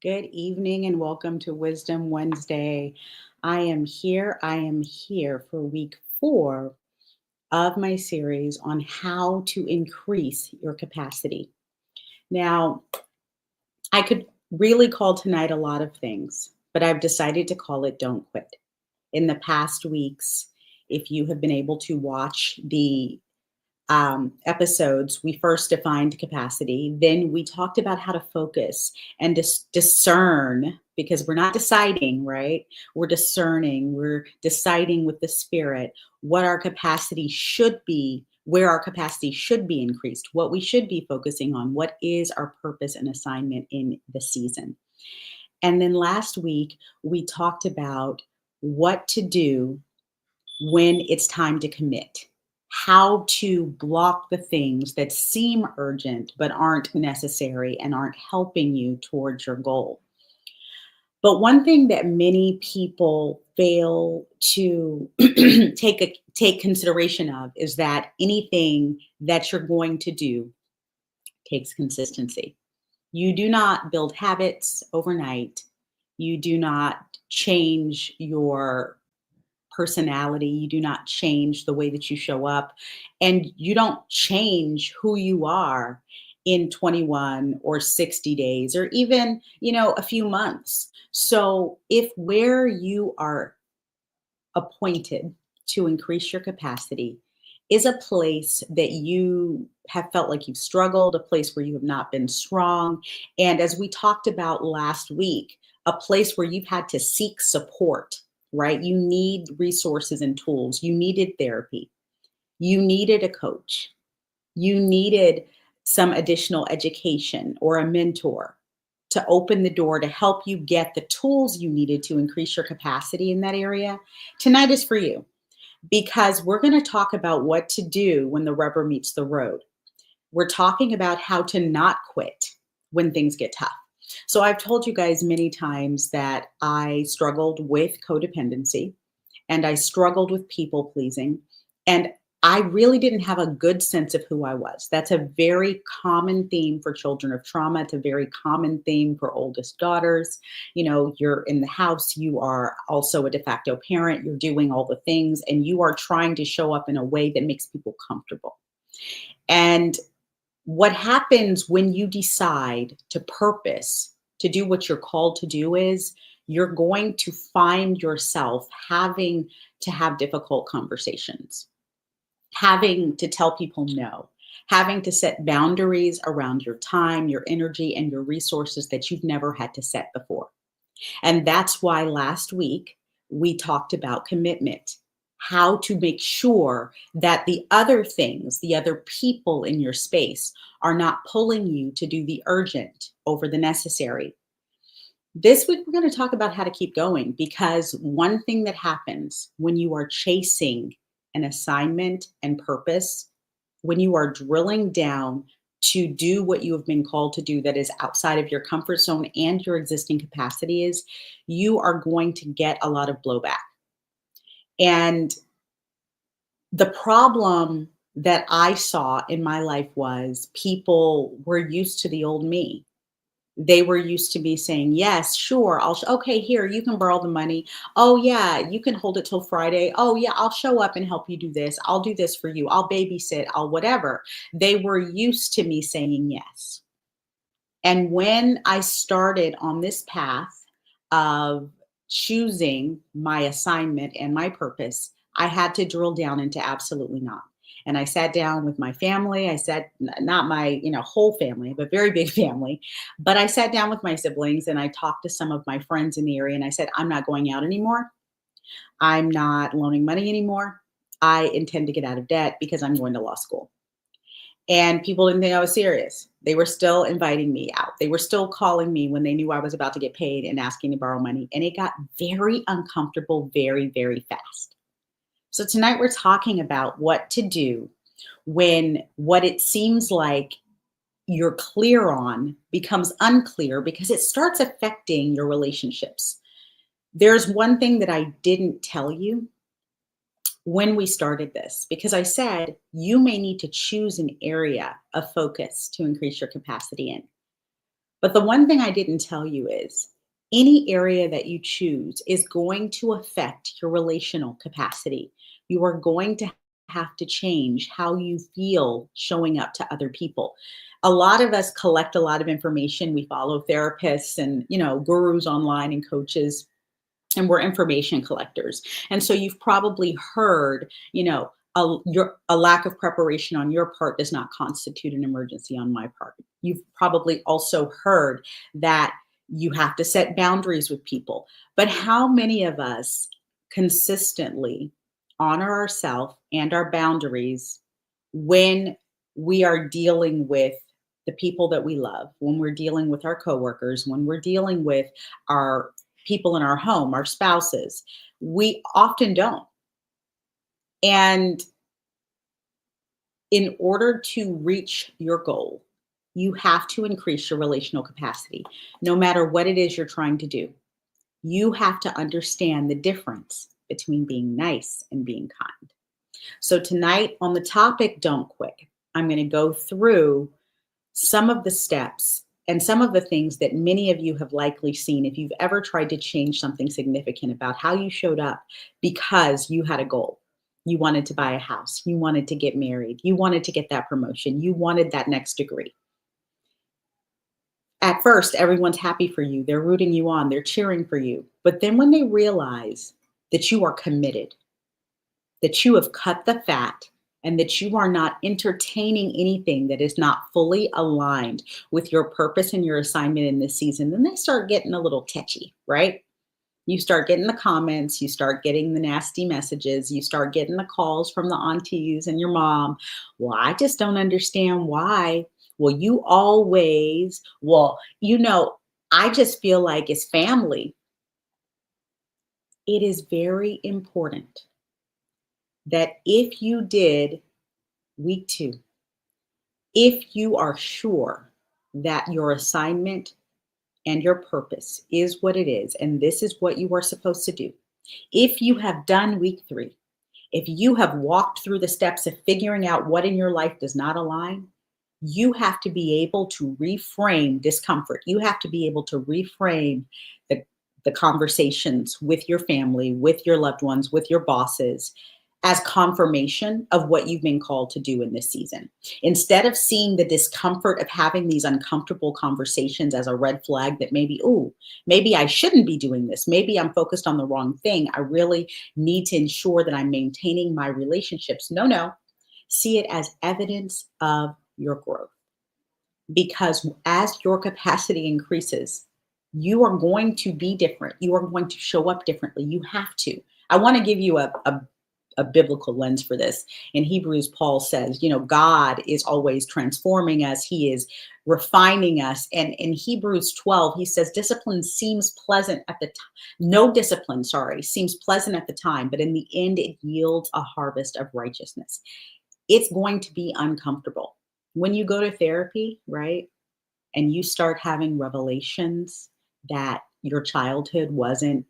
Good evening and welcome to Wisdom Wednesday. I am here for week 4 of my series on how to increase your capacity. Now, I could really call tonight a lot of things, but I've decided to call it Don't Quit. In the past weeks, if you have been able to watch the episodes, we first defined capacity. Then we talked about how to focus and discern, because we're not deciding, right? We're discerning, we're deciding with the spirit what our capacity should be, where our capacity should be increased, what we should be focusing on, what is our purpose and assignment in the season. And then last week, we talked about what to do when it's time to commit, how to block the things that seem urgent but aren't necessary and aren't helping you towards your goal. But one thing that many people fail to take consideration of is that anything that you're going to do takes consistency. You do not build habits overnight. You do not change your personality. You do not change the way that you show up. And you don't change who you are in 21 or 60 days or even, a few months. So if where you are appointed to increase your capacity is a place that you have felt like you've struggled, a place where you have not been strong, and as we talked about last week, a place where you've had to seek support, right? You need resources and tools. You needed therapy. You needed a coach. You needed some additional education or a mentor to open the door to help you get the tools you needed to increase your capacity in that area. Tonight is for you, because we're going to talk about what to do when the rubber meets the road. We're talking about how to not quit when things get tough. So I've told you guys many times that I struggled with codependency and I struggled with people pleasing. And I really didn't have a good sense of who I was. That's a very common theme for children of trauma. It's a very common theme for oldest daughters. You're in the house, you are also a de facto parent, you're doing all the things, and you are trying to show up in a way that makes people comfortable. And what happens when you decide to purpose, to do what you're called to do, is you're going to find yourself having to have difficult conversations, having to tell people no, having to set boundaries around your time, your energy, and your resources that you've never had to set before. And that's why last week we talked about commitment, how to make sure that the other things, the other people in your space are not pulling you to do the urgent over the necessary. This week, we're going to talk about how to keep going, because one thing that happens when you are chasing an assignment and purpose, when you are drilling down to do what you have been called to do that is outside of your comfort zone and your existing capacity, is you are going to get a lot of blowback. And the problem that I saw in my life was people were used to the old me. They were used to me saying, yes, sure, okay, here, you can borrow the money. Oh, yeah, you can hold it till Friday. Oh, yeah, I'll show up and help you do this. I'll do this for you. I'll babysit. I'll whatever. They were used to me saying yes. And when I started on this path of choosing my assignment and my purpose, I had to drill down into absolutely not. And I sat down with my family. I said, not my, whole family, but very big family. But I sat down with my siblings and I talked to some of my friends in the area and I said, I'm not going out anymore. I'm not loaning money anymore. I intend to get out of debt because I'm going to law school. And people didn't think I was serious. They were still inviting me out. They were still calling me when they knew I was about to get paid and asking to borrow money. And it got very uncomfortable very, very fast. So tonight we're talking about what to do when what it seems like you're clear on becomes unclear, because it starts affecting your relationships. There's one thing that I didn't tell you when we started this, because I said you may need to choose an area of focus to increase your capacity in. But the one thing I didn't tell you is any area that you choose is going to affect your relational capacity. You are going to have to change how you feel showing up to other people. A lot of us collect a lot of information. We follow therapists and, gurus online and coaches, and we're information collectors. And so you've probably heard, a lack of preparation on your part does not constitute an emergency on my part. You've probably also heard that you have to set boundaries with people. But how many of us consistently honor ourselves and our boundaries when we are dealing with the people that we love, when we're dealing with our coworkers, when we're dealing with our people in our home, our spouses? We often don't. And in order to reach your goal, you have to increase your relational capacity, no matter what it is you're trying to do. You have to understand the difference between being nice and being kind. So, tonight on the topic, don't quit, I'm going to go through some of the steps and some of the things that many of you have likely seen if you've ever tried to change something significant about how you showed up because you had a goal. You wanted to buy a house, you wanted to get married, you wanted to get that promotion, you wanted that next degree. At first, everyone's happy for you, they're rooting you on, they're cheering for you. But then when they realize that you are committed, that you have cut the fat, and that you are not entertaining anything that is not fully aligned with your purpose and your assignment in this season, then they start getting a little tetchy, right? You start getting the comments, you start getting the nasty messages, you start getting the calls from the aunties and your mom. Well, I just don't understand why. Well, you always, I just feel like it's family. It is very important that if you did week 2, if you are sure that your assignment and your purpose is what it is, and this is what you are supposed to do, if you have done week 3, if you have walked through the steps of figuring out what in your life does not align, you have to be able to reframe discomfort. You have to be able to reframe the, the conversations with your family, with your loved ones, with your bosses, as confirmation of what you've been called to do in this season. Instead of seeing the discomfort of having these uncomfortable conversations as a red flag that maybe I shouldn't be doing this. Maybe I'm focused on the wrong thing. I really need to ensure that I'm maintaining my relationships. No. See it as evidence of your growth. Because as your capacity increases, you are going to be different. You are going to show up differently. You have to. I want to give you a biblical lens for this. In Hebrews, Paul says, God is always transforming us. He is refining us. And in Hebrews 12, he says, discipline seems pleasant at the time. No discipline, seems pleasant at the time, but in the end, it yields a harvest of righteousness. It's going to be uncomfortable. When you go to therapy, right, and you start having revelations that your childhood wasn't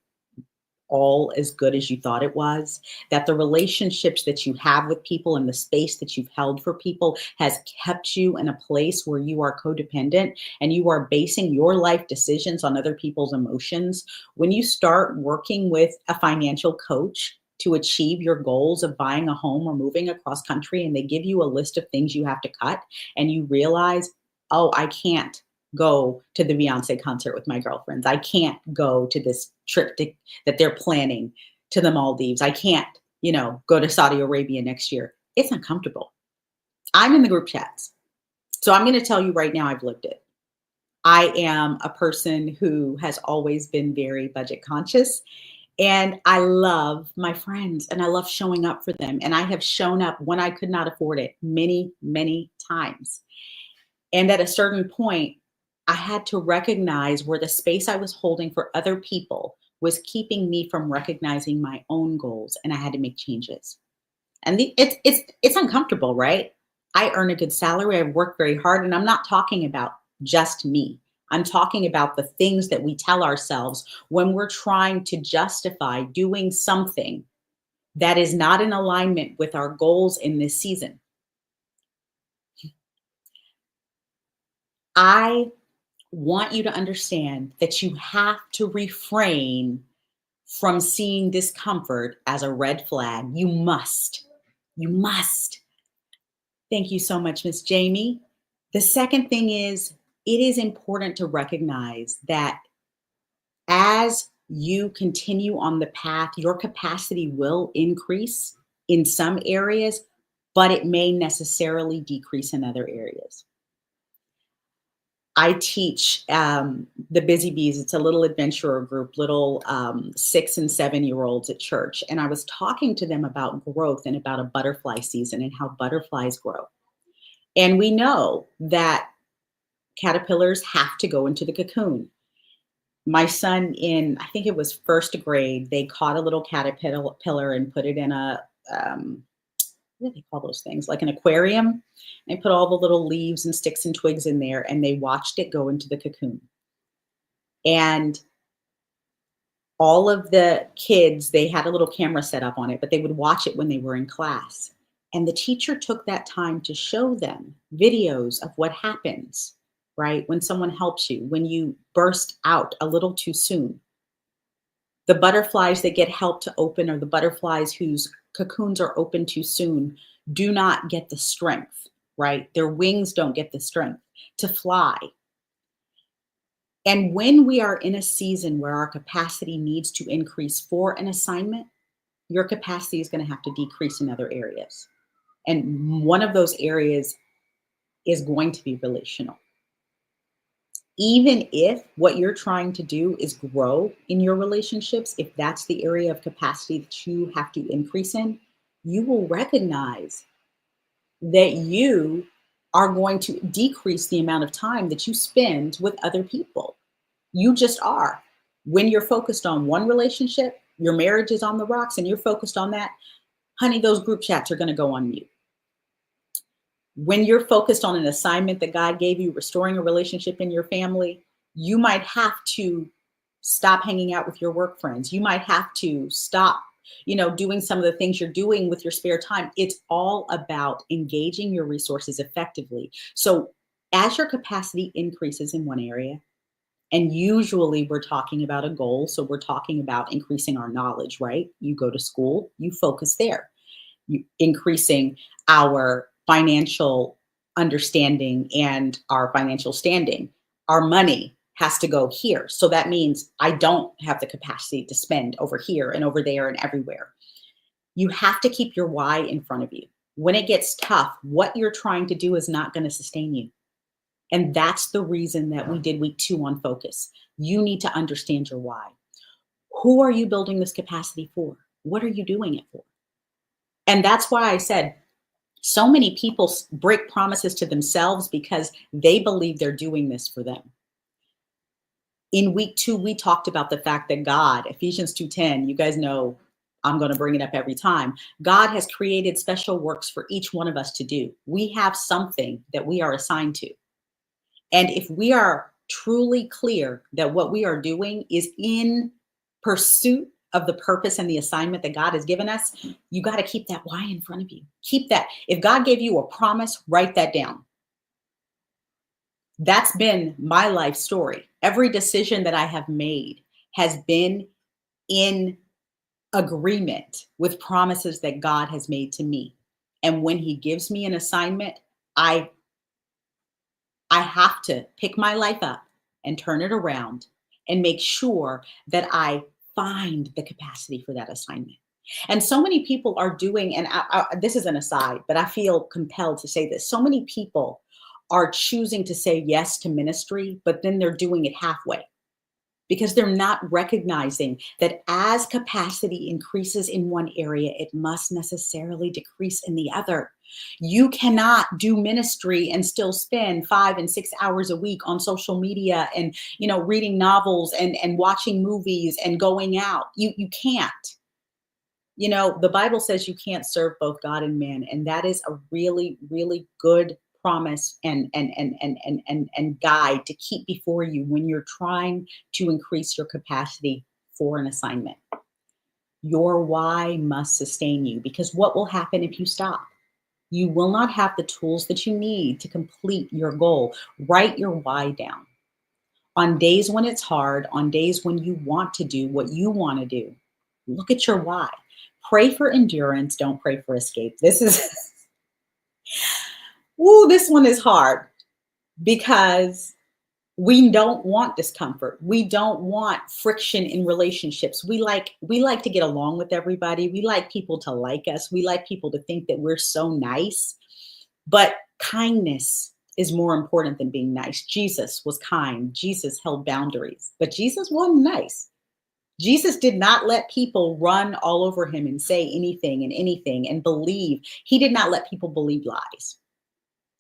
all as good as you thought it was, that the relationships that you have with people and the space that you've held for people has kept you in a place where you are codependent and you are basing your life decisions on other people's emotions. When you start working with a financial coach to achieve your goals of buying a home or moving across country, and they give you a list of things you have to cut, and you realize, oh, I can't go to the Beyonce concert with my girlfriends. I can't go to this trip that they're planning to the Maldives. I can't, go to Saudi Arabia next year. It's uncomfortable. I'm in the group chats. So I'm going to tell you right now, I've lived it. I am a person who has always been very budget conscious. And I love my friends and I love showing up for them. And I have shown up when I could not afford it many, many times. And at a certain point, I had to recognize where the space I was holding for other people was keeping me from recognizing my own goals, and I had to make changes. And it's uncomfortable, right? I earn a good salary. I've worked very hard, and I'm not talking about just me. I'm talking about the things that we tell ourselves when we're trying to justify doing something that is not in alignment with our goals in this season. I want you to understand that you have to refrain from seeing discomfort as a red flag. You must. You must. Thank you so much, Miss Jamie. The second thing is, it is important to recognize that as you continue on the path, your capacity will increase in some areas, but it may necessarily decrease in other areas. I teach the Busy Bees. It's a little adventurer group, little 6 and 7 year olds at church. And I was talking to them about growth and about a butterfly season and how butterflies grow. And we know that caterpillars have to go into the cocoon. My son, in I think it was first grade, they caught a little caterpillar and put it in a what do they call those things? Like an aquarium. And put all the little leaves and sticks and twigs in there, and they watched it go into the cocoon. And all of the kids, they had a little camera set up on it, but they would watch it when they were in class. And the teacher took that time to show them videos of what happens, right? When someone helps you, when you burst out a little too soon. The butterflies that get help to open, or the butterflies whose cocoons are open too soon, do not get the strength, right? Their wings don't get the strength to fly. And when we are in a season where our capacity needs to increase for an assignment, your capacity is going to have to decrease in other areas. And one of those areas is going to be relational. Even if what you're trying to do is grow in your relationships, if that's the area of capacity that you have to increase in, you will recognize that you are going to decrease the amount of time that you spend with other people. You just are. When you're focused on one relationship, your marriage is on the rocks and you're focused on that, honey, those group chats are going to go on mute. When you're focused on an assignment that God gave you, restoring a relationship in your family, you might have to stop hanging out with your work friends. You might have to stop, doing some of the things you're doing with your spare time. It's all about engaging your resources effectively. So as your capacity increases in one area, and usually we're talking about a goal. So we're talking about increasing our knowledge, right? You go to school, you focus there. Increasing our financial understanding and our financial standing. Our money has to go here. So that means I don't have the capacity to spend over here and over there and everywhere. You have to keep your why in front of you. When it gets tough, what you're trying to do is not going to sustain you. And that's the reason that we did week 2 on focus. You need to understand your why. Who are you building this capacity for? What are you doing it for? And that's why I said so many people break promises to themselves because they believe they're doing this for them. In week 2, we talked about the fact that God, Ephesians 2:10, you guys know I'm going to bring it up every time. God has created special works for each one of us to do. We have something that we are assigned to. And if we are truly clear that what we are doing is in pursuit of the purpose and the assignment that God has given us, you got to keep that why in front of you. Keep that. If God gave you a promise, write that down. That's been my life story. Every decision that I have made has been in agreement with promises that God has made to me. And when he gives me an assignment, I have to pick my life up and turn it around and make sure that I find the capacity for that assignment. And so many people are doing, and this is an aside, but I feel compelled to say this. So many people are choosing to say yes to ministry, but then they're doing it halfway because they're not recognizing that as capacity increases in one area, it must necessarily decrease in the other. You cannot do ministry and still spend 5 and 6 hours a week on social media and, reading novels and watching movies and going out. You can't. The Bible says you can't serve both God and man. And that is a really, really good promise and guide to keep before you when you're trying to increase your capacity for an assignment. Your why must sustain you, because what will happen if you stop? You will not have the tools that you need to complete your goal. Write your why down. On days when it's hard, on days when you want to do what you want to do, look at your why. Pray for endurance, don't pray for escape. This is, ooh, this one is hard because we don't want discomfort. We don't want friction in relationships. We like to get along with everybody. We like people to like us. We like people to think that we're so nice. But kindness is more important than being nice. Jesus was kind. Jesus held boundaries, but Jesus wasn't nice. Jesus did not let people run all over him and say anything and believe. He did not let people believe lies.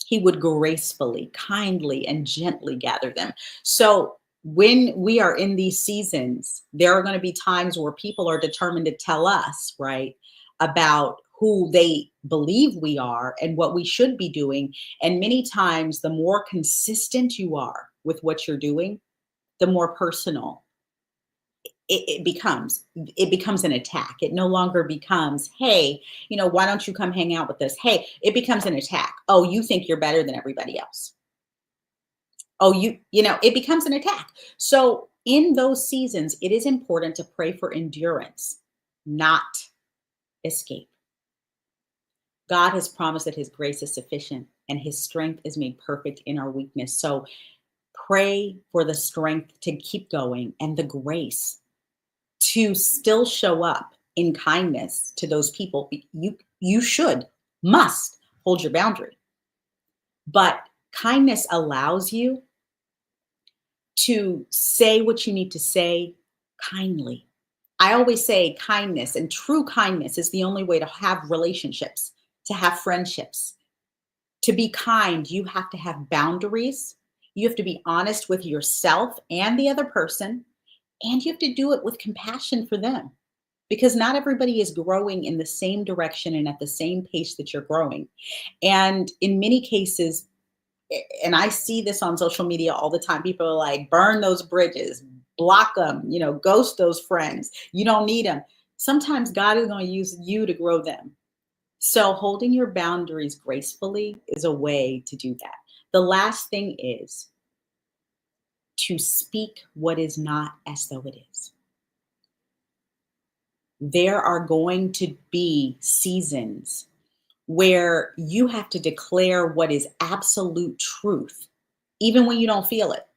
He would gracefully, kindly, and gently gather them. So when we are in these seasons, there are going to be times where people are determined to tell us, right, about who they believe we are and what we should be doing. And many times, the more consistent you are with what you're doing, the more personal it becomes an attack. It no longer becomes, hey, why don't you come hang out with us? Hey, it becomes an attack. Oh, you think you're better than everybody else. Oh, it becomes an attack. So in those seasons, it is important to pray for endurance, not escape. God has promised that his grace is sufficient and his strength is made perfect in our weakness. So pray for the strength to keep going and the grace to still show up in kindness to those people. You must hold your boundary. But kindness allows you to say what you need to say kindly. I always say kindness, and true kindness is the only way to have relationships, to have friendships. To be kind, you have to have boundaries. You have to be honest with yourself and the other person. And you have to do it with compassion for them, because not everybody is growing in the same direction and at the same pace that you're growing. And in many cases, and I see this on social media all the time, people are like, burn those bridges, block them, ghost those friends. You don't need them. Sometimes God is going to use you to grow them. So holding your boundaries gracefully is a way to do that. The last thing is to speak what is not as though it is. There are going to be seasons where you have to declare what is absolute truth, even when you don't feel it.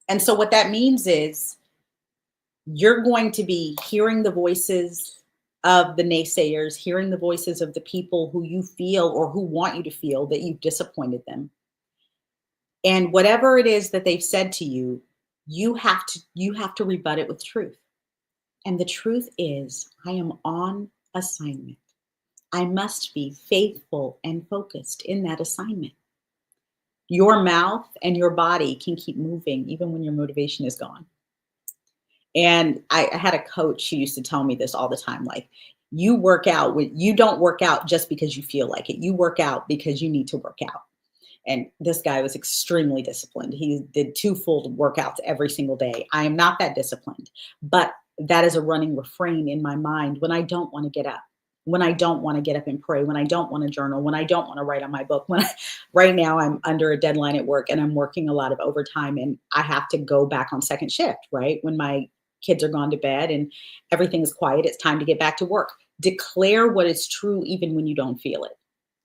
And so what that means is you're going to be hearing the voices of the naysayers, hearing the voices of the people who you feel or who want you to feel that you've disappointed them. And whatever it is that they've said to you, you have to rebut it with truth. And the truth is, I am on assignment. I must be faithful and focused in that assignment. Your mouth and your body can keep moving even when your motivation is gone. And I had a coach who used to tell me this all the time, like, you don't work out just because you feel like it. You work out because you need to work out. And this guy was extremely disciplined. He did 2 full workouts every single day. I am not that disciplined, but that is a running refrain in my mind when I don't want to get up, when I don't want to get up and pray, when I don't want to journal, when I don't want to write on my book. Right now I'm under a deadline at work and I'm working a lot of overtime and I have to go back on second shift, right? When my kids are gone to bed and everything is quiet, it's time to get back to work. Declare what is true even when you don't feel it.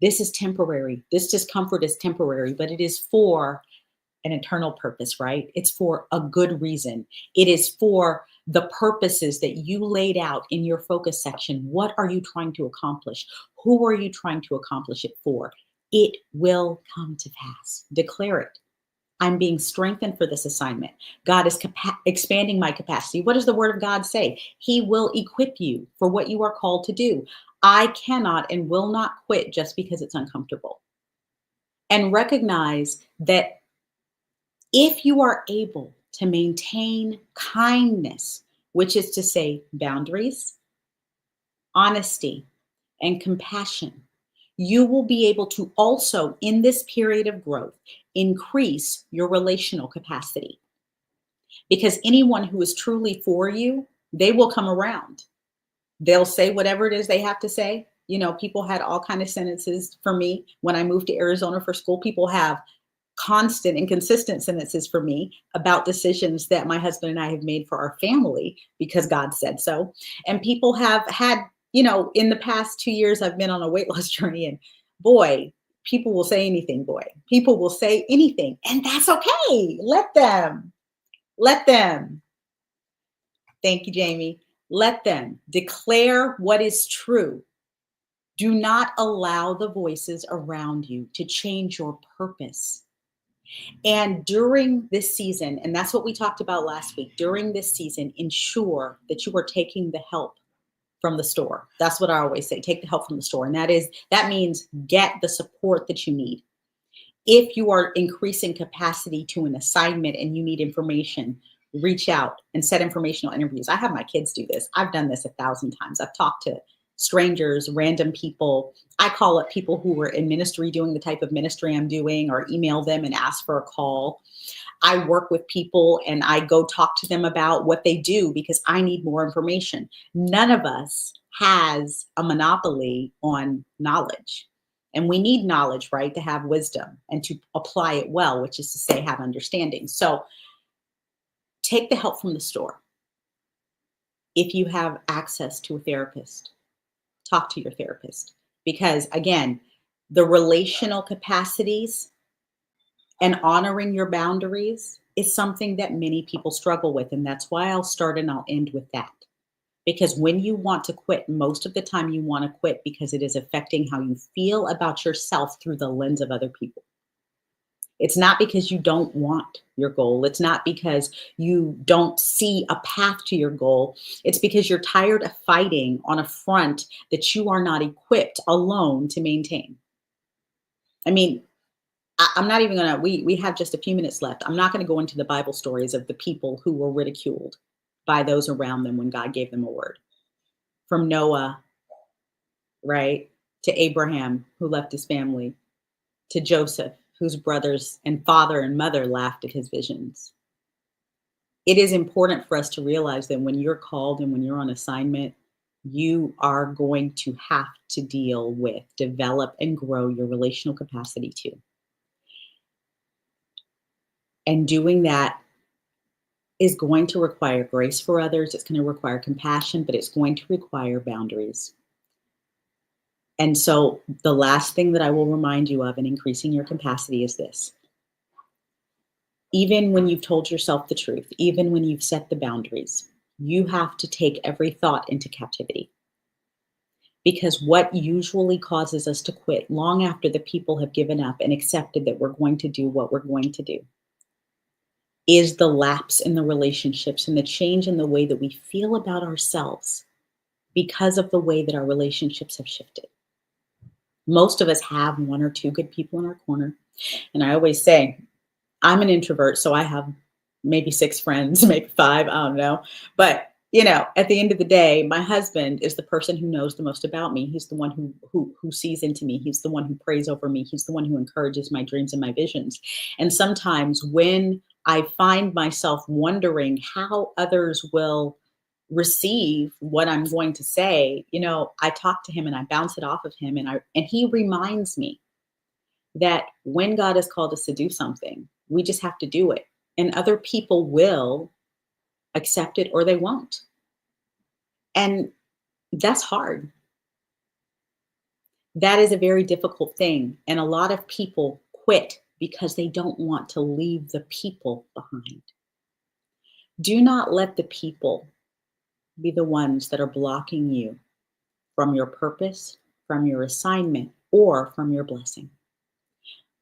This is temporary. This discomfort is temporary, but it is for an eternal purpose, right? It's for a good reason. It is for the purposes that you laid out in your focus section. What are you trying to accomplish? Who are you trying to accomplish it for? It will come to pass. Declare it. I'm being strengthened for this assignment. God is expanding my capacity. What does the word of God say? He will equip you for what you are called to do. I cannot and will not quit just because it's uncomfortable. And recognize that if you are able to maintain kindness, which is to say boundaries, honesty, and compassion, you will be able to also, in this period of growth, increase your relational capacity. Because anyone who is truly for you, they will come around. They'll say whatever it is they have to say. People had all kinds of sentences for me when I moved to Arizona for school. People have constant and consistent sentences for me about decisions that my husband and I have made for our family because God said so. And people have had, in the past 2 years, I've been on a weight loss journey, and boy, people will say anything, boy. People will say anything, and that's okay. Let them. Let them. Thank you, Jamie. Let them declare what is true. Do not allow the voices around you to change your purpose. And during this season, and that's what we talked about last week, during this season, ensure that you are taking the help from the store. That's what I always say, take the help from the store. And that means get the support that you need. If you are increasing capacity to an assignment and you need information, reach out and set informational interviews. I have my kids do this. I've done this 1,000 times. I've talked to strangers, random people. I call it people who are in ministry doing the type of ministry I'm doing, or email them and ask for a call. I work with people and I go talk to them about what they do because I need more information. None of us has a monopoly on knowledge. And we need knowledge, right, to have wisdom and to apply it well, which is to say, have understanding. So take the help from the store. If you have access to a therapist, talk to your therapist. Because again, the relational capacities and honoring your boundaries is something that many people struggle with. And that's why I'll start and I'll end with that. Because when you want to quit, most of the time you want to quit because it is affecting how you feel about yourself through the lens of other people. It's not because you don't want your goal. It's not because you don't see a path to your goal. It's because you're tired of fighting on a front that you are not equipped alone to maintain. I mean, I'm not even gonna, we have just a few minutes left. I'm not gonna go into the Bible stories of the people who were ridiculed by those around them when God gave them a word. From Noah, right, to Abraham, who left his family, to Joseph, whose brothers and father and mother laughed at his visions. It is important for us to realize that when you're called and when you're on assignment, you are going to have to deal with, develop, and grow your relational capacity too. And doing that is going to require grace for others. It's going to require compassion, but it's going to require boundaries. And so the last thing that I will remind you of in increasing your capacity is this. Even when you've told yourself the truth, even when you've set the boundaries, you have to take every thought into captivity. Because what usually causes us to quit long after the people have given up and accepted that we're going to do what we're going to do is the lapse in the relationships and the change in the way that we feel about ourselves because of the way that our relationships have shifted. Most of us have one or two good people in our corner. And I always say, I'm an introvert, so I have maybe 6 friends, maybe 5, I don't know. But, at the end of the day, my husband is the person who knows the most about me. He's the one who sees into me. He's the one who prays over me. He's the one who encourages my dreams and my visions. And sometimes when I find myself wondering how others will receive what I'm going to say, I talk to him and I bounce it off of him, and he reminds me that when God has called us to do something, we just have to do it. And other people will accept it or they won't. And that's hard. That is a very difficult thing. And a lot of people quit because they don't want to leave the people behind. Do not let the people be the ones that are blocking you from your purpose, from your assignment, or from your blessing.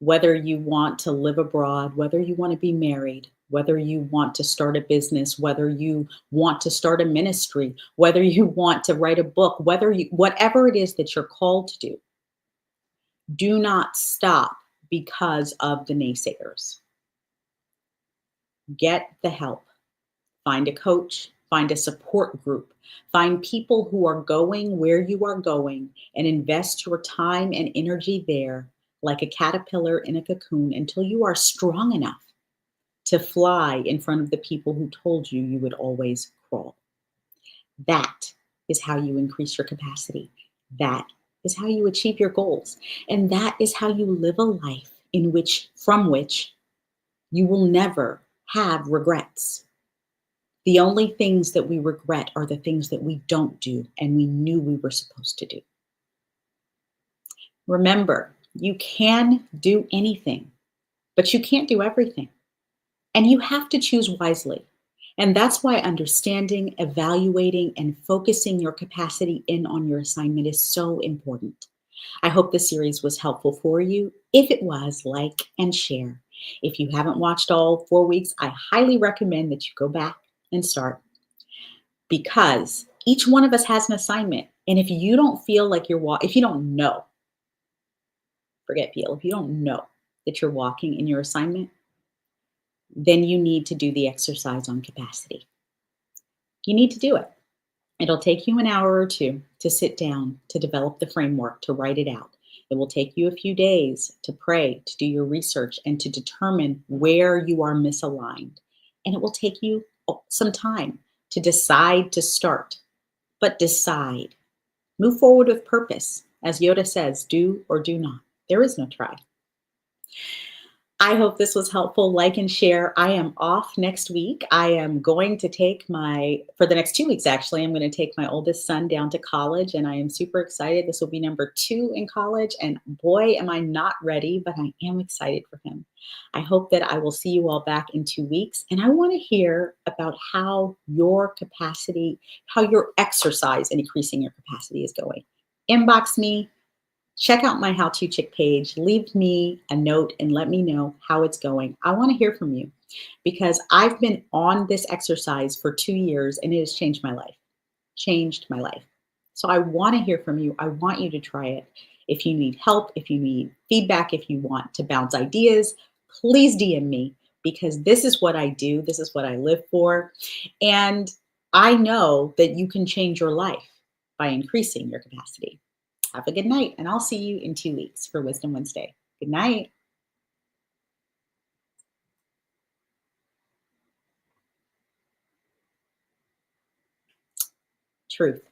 Whether you want to live abroad, whether you want to be married, whether you want to start a business, whether you want to start a ministry, whether you want to write a book, whatever it is that you're called to do not stop because of the naysayers. Get the help. Find a coach, find a support group, find people who are going where you are going, and invest your time and energy there like a caterpillar in a cocoon until you are strong enough to fly in front of the people who told you you would always crawl. That is how you increase your capacity. That is how you achieve your goals. And that is how you live a life from which you will never have regrets. The only things that we regret are the things that we don't do and we knew we were supposed to do. Remember, you can do anything, but you can't do everything. And you have to choose wisely. And that's why understanding, evaluating, and focusing your capacity in on your assignment is so important. I hope this series was helpful for you. If it was, like and share. If you haven't watched all 4 weeks, I highly recommend that you go back and start, because each one of us has an assignment. And if you don't feel like if you don't know, forget feel, if you don't know that you're walking in your assignment, then you need to do the exercise on capacity. You need to do it. It'll take you an hour or two to sit down, to develop the framework, to write it out. It will take you a few days to pray, to do your research, and to determine where you are misaligned. And it will take you some time to decide to start. But decide. Move forward with purpose. As Yoda says, do or do not. There is no try. I hope this was helpful. Like and share. I am off next week. I am going to for the next 2 weeks, actually, I'm going to take my oldest son down to college, and I am super excited. This will be number 2 in college, and boy, am I not ready, but I am excited for him. I hope that I will see you all back in 2 weeks, and I want to hear about how your exercise in increasing your capacity is going. Inbox me. Check out my How To Chick page. Leave me a note and let me know how it's going. I want to hear from you, because I've been on this exercise for 2 years and it has changed my life. Changed my life. So I want to hear from you. I want you to try it. If you need help, if you need feedback, if you want to bounce ideas, please DM me, because this is what I do. This is what I live for. And I know that you can change your life by increasing your capacity. Have a good night, and I'll see you in 2 weeks for Wisdom Wednesday. Good night. Truth.